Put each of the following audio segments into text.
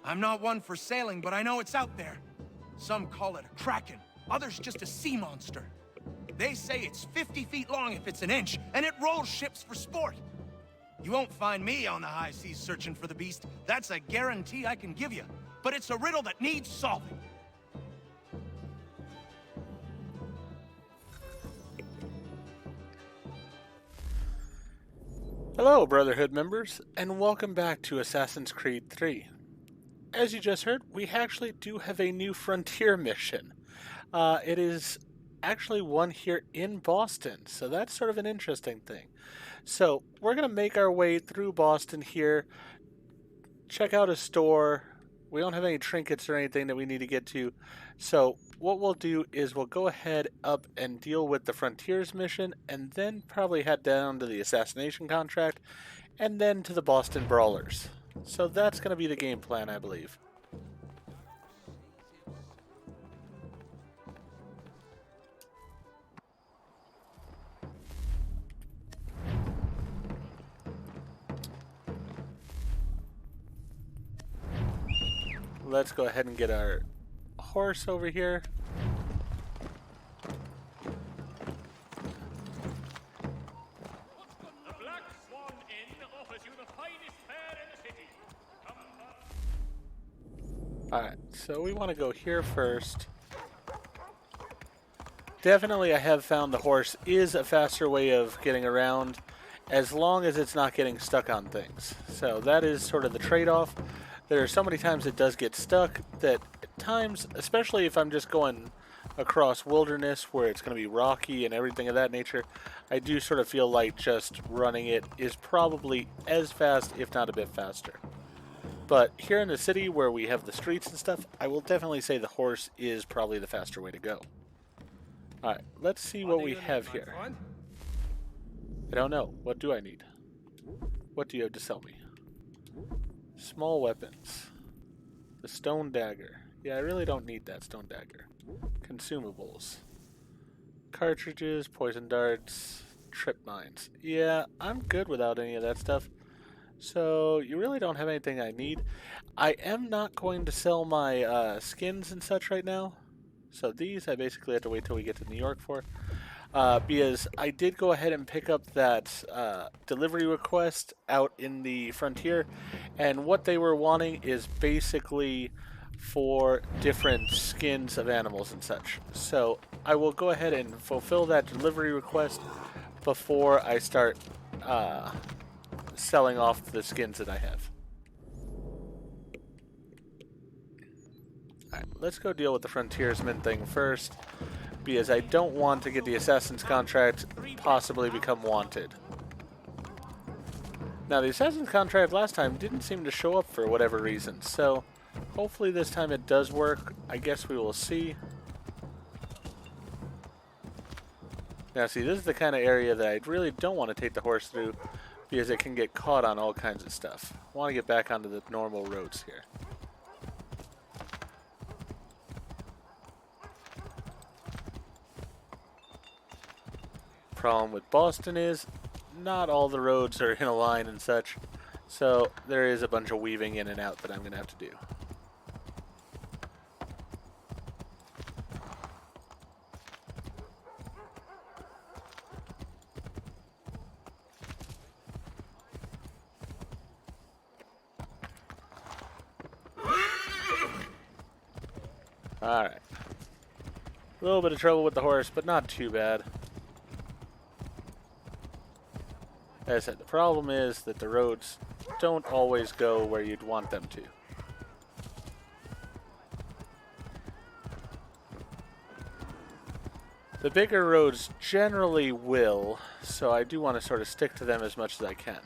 I'm not one for sailing, but I know it's out there. Some call it a kraken, others just a sea monster. They say it's 50 feet long if it's an inch, and it rolls ships for sport. You won't find me on the high seas searching for the beast. That's a guarantee I can give you. But it's a riddle that needs solving. Hello, Brotherhood members, and welcome back to Assassin's Creed 3. As you just heard, we actually do have a new frontier mission. It is actually one here in Boston, so that's sort of an interesting thing. So, we're going to make our way through Boston here, check out a store. We don't have any trinkets or anything that we need to get to, so what we'll do is we'll go ahead up and deal with the Frontiers mission, and then probably head down to the assassination contract, and then to the Boston Brawlers. So that's going to be the game plan, I believe. Let's go ahead and get our horse over here. Alright, so we want to go here first. Definitely I have found the horse is a faster way of getting around, as long as it's not getting stuck on things. So that is sort of the trade-off. There are so many times it does get stuck that at times, especially if I'm just going across wilderness where it's going to be rocky and everything of that nature, I do sort of feel like just running it is probably as fast, if not a bit faster. But here in the city where we have the streets and stuff, I will definitely say the horse is probably the faster way to go. Alright, let's see what we have here. I don't know. What do I need? What do you have to sell me? Small weapons. The stone dagger. Yeah, I really don't need that stone dagger. Consumables. Cartridges, poison darts, trip mines. Yeah, I'm good without any of that stuff. So, you really don't have anything I need. I am not going to sell my skins and such right now. So these I basically have to wait till we get to New York for. Because I did go ahead and pick up that delivery request out in the frontier, and what they were wanting is basically for different skins of animals and such. So I will go ahead and fulfill that delivery request before I start selling off the skins that I have. Alright, let's go deal with the frontiersman thing first, because I don't want to get the Assassin's contract possibly become wanted. Now, the Assassin's contract last time didn't seem to show up for whatever reason, so hopefully this time it does work. I guess we will see. Now, see, this is the kind of area that I really don't want to take the horse through, because it can get caught on all kinds of stuff. I want to get back onto the normal roads here. Problem with Boston is not all the roads are in a line and such, so there is a bunch of weaving in and out that I'm going to have to do. Alright. A little bit of trouble with the horse, but not too bad. As I said, the problem is that the roads don't always go where you'd want them to. The bigger roads generally will, so I do want to sort of stick to them as much as I can.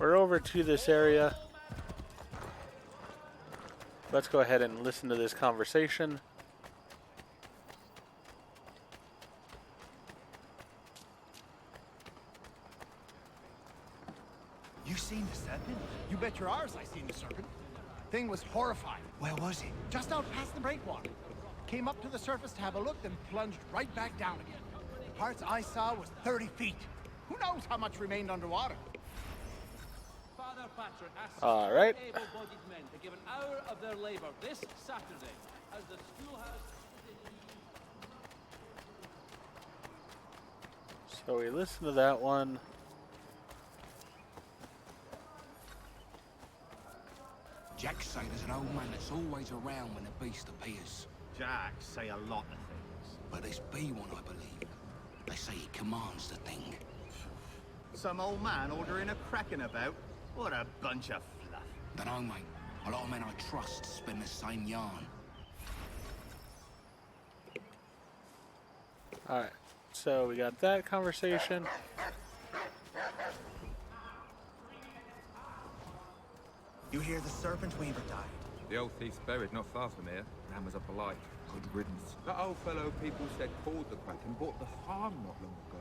we're over to this area. Let's go ahead and listen to this conversation. You seen the serpent? You bet your arse I seen the serpent. Thing was horrifying. Where was it? Just out past the breakwater. Came up to the surface to have a look, then plunged right back down again. Parts I saw was 30 feet. Who knows how much remained underwater? Father Patron asks All right. able-bodied men to give an hour of their labor this Saturday as the schoolhouse. So we listen to that one. Jack say there's an old man that's always around when the beast appears. Jack say a lot of things. But this be one, I believe. They say he commands the thing. Some old man ordering a kraken about? What a bunch of fluff. Dunno, mate. A lot of men I trust spin the same yarn. Alright, so we got that conversation. You hear the serpent weaver died? The old thief's buried not far from here. Hammers up a light. Good riddance. That old fellow people said called the Kraken bought the farm not long ago.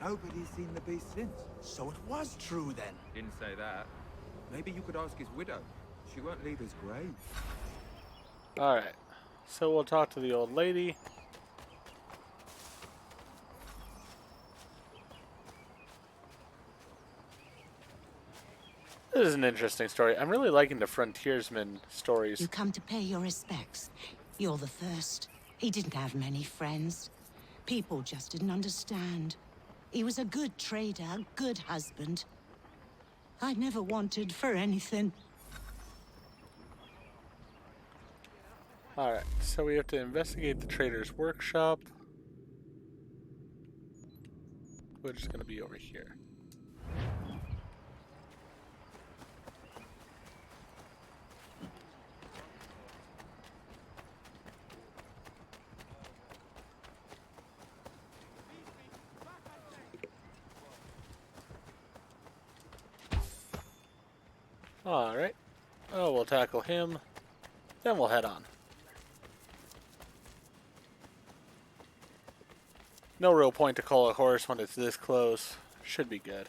Nobody's seen the beast since. So it was true then. Didn't say that. Maybe you could ask his widow. She won't leave his grave. Alright, so we'll talk to the old lady. This is an interesting story. I'm really liking the frontiersman stories. You come to pay your respects. You're the first. He didn't have many friends. People just didn't understand. He was a good trader, a good husband. I never wanted for anything. Alright, so we have to investigate the trader's workshop, which is going to be over here. Alright, oh, we'll tackle him, then we'll head on. No real point to call a horse when it's this close. Should be good.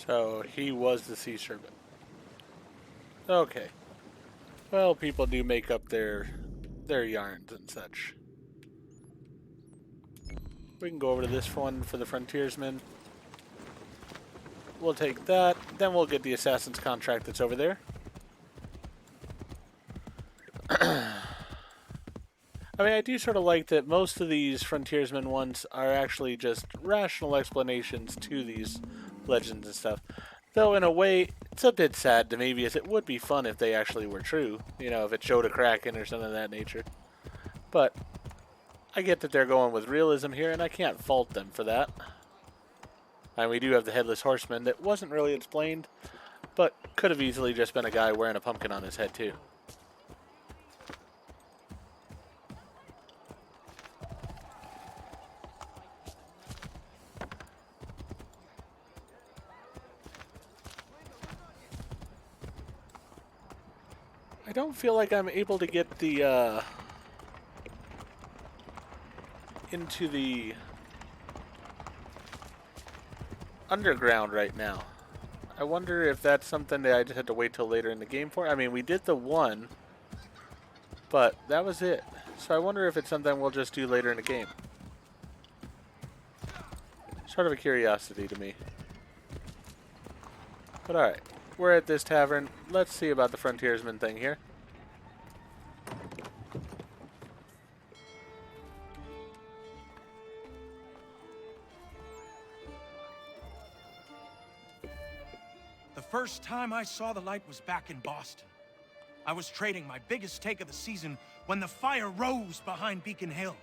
So, he was the sea serpent. Okay. Well, people do make up their yarns and such. We can go over to this one for the frontiersman. We'll take that, then we'll get the assassin's contract that's over there. I mean, I do sort of like that most of these frontiersman ones are actually just rational explanations to these legends and stuff. Though, in a way, it's a bit sad to me because it would be fun if they actually were true. You know, if it showed a kraken or something of that nature. But I get that they're going with realism here, and I can't fault them for that. And we do have the Headless Horseman that wasn't really explained, but could have easily just been a guy wearing a pumpkin on his head, too. I don't feel like I'm able to get the, into the underground right now. I wonder if that's something that I just had to wait till later in the game for. I mean, we did the one, but that was it. So I wonder if it's something we'll just do later in the game. Sort of a curiosity to me. But alright. We're at this tavern. Let's see about the frontiersman thing here. The First time I saw the light was back in Boston. I was trading my biggest take of the season when the fire rose behind Beacon Hill.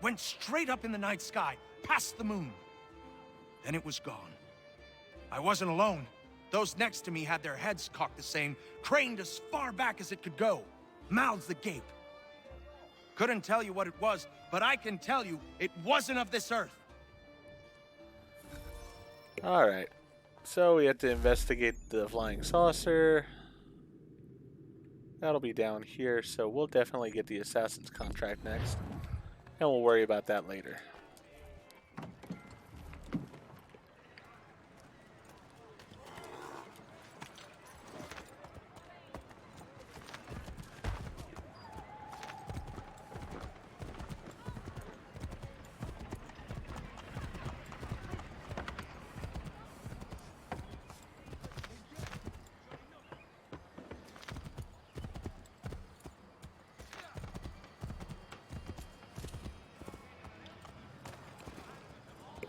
Went straight up in the night sky, past the moon. Then it was gone. I wasn't alone. Those next to me had their heads cocked the same, craned as far back as it could go, mouths agape. Couldn't tell you what it was, but I can tell you it wasn't of this earth. Alright. So we have to investigate the flying saucer. That'll be down here, so we'll definitely get the assassin's contract next. And we'll worry about that later.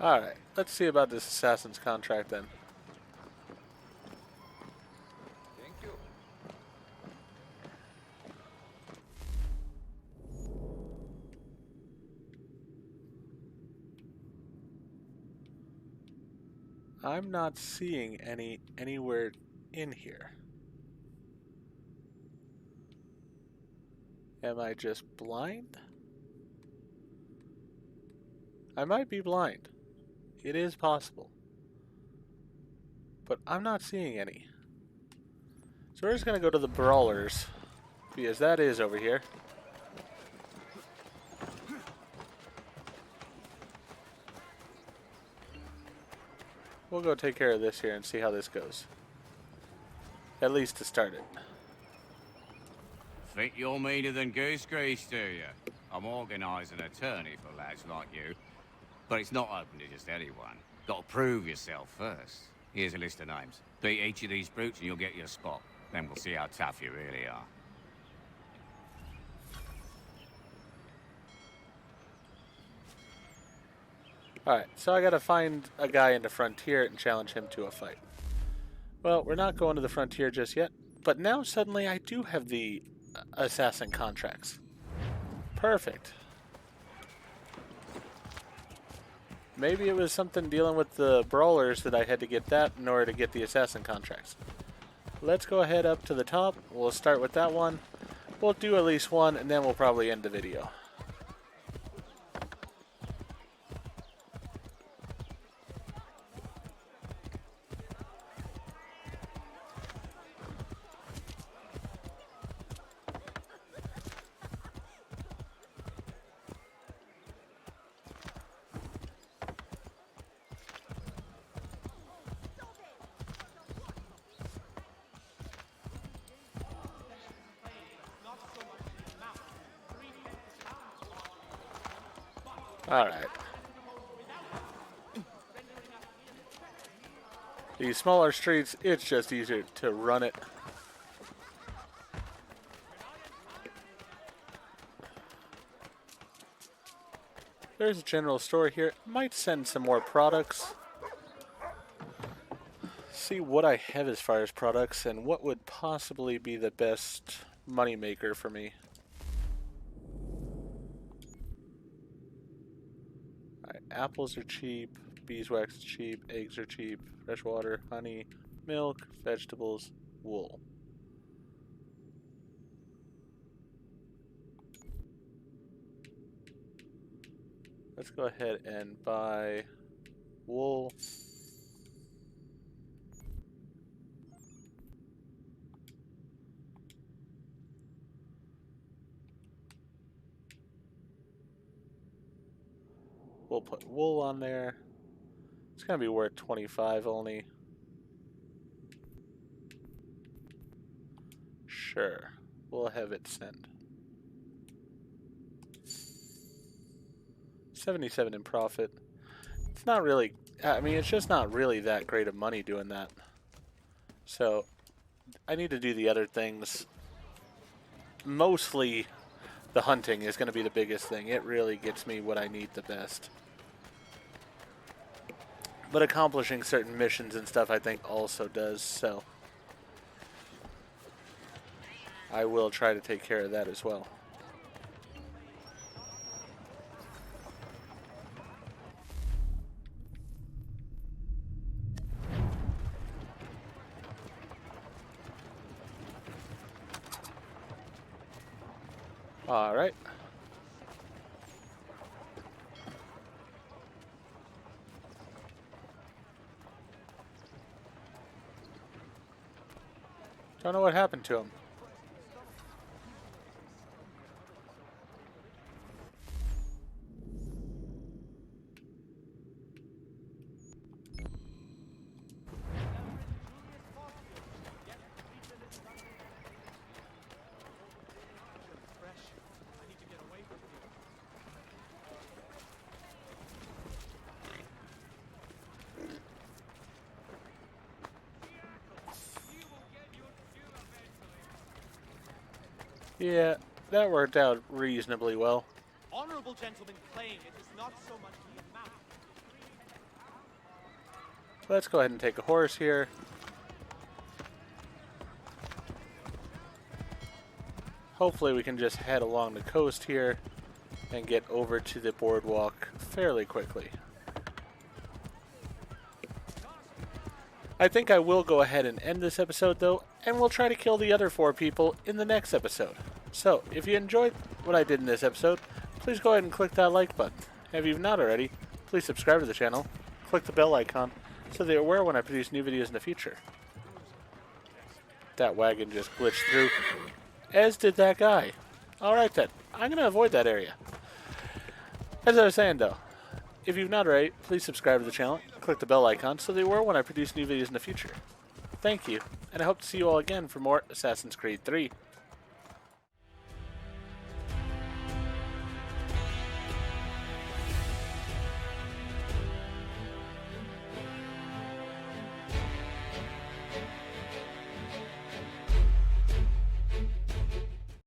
Alright, let's see about this assassin's contract then. Thank you. I'm not seeing anywhere in here. Am I just blind? I might be blind. It is possible. But I'm not seeing any. So we're just going to go to the brawlers, because that is over here. We'll go take care of this here and see how this goes. At least to start it. Think you're meaner than goose grease, do you? I'm organising an attorney for lads like you. But it's not open to just anyone. Got to prove yourself first. Here's a list of names. Beat each of these brutes and you'll get your spot. Then we'll see how tough you really are. Alright, so I gotta find a guy in the frontier and challenge him to a fight. Well, we're not going to the frontier just yet, but now suddenly I do have the assassin contracts. Perfect. Maybe it was something dealing with the brawlers that I had to get that in order to get the assassin contracts. Let's go ahead up to the top. We'll start with that one. We'll do at least one, and then we'll probably end the video. Alright. These smaller streets, it's just easier to run it. There's a general store here. Might send some more products. See what I have as far as products and what would possibly be the best money maker for me. Apples are cheap, beeswax is cheap, eggs are cheap, fresh water, honey, milk, vegetables, wool. Let's go ahead and buy wool. We'll put wool on there. It's going to be worth 25 only. Sure. We'll have it send. 77 in profit. It's not really, I mean, it's just not really that great of money doing that. So, I need to do the other things. Mostly, the hunting is going to be the biggest thing. It really gets me what I need the best. But accomplishing certain missions and stuff I think also does, so I will try to take care of that as well. All right. Don't know what happened to him. Yeah, that worked out reasonably well. Honorable gentlemen claim it is not so much the amount. Let's go ahead and take a horse here. Hopefully we can just head along the coast here and get over to the boardwalk fairly quickly. I think I will go ahead and end this episode though, and we'll try to kill the other 4 people in the next episode. So, if you enjoyed what I did in this episode, please go ahead and click that like button. If you've not already, please subscribe to the channel, click the bell icon, so that you're aware when I produce new videos in the future. That wagon just glitched through, as did that guy. Alright then, I'm going to avoid that area. As I was saying though, if you've not already, please subscribe to the channel, click the bell icon, so that you're aware when I produce new videos in the future. Thank you, and I hope to see you all again for more Assassin's Creed 3.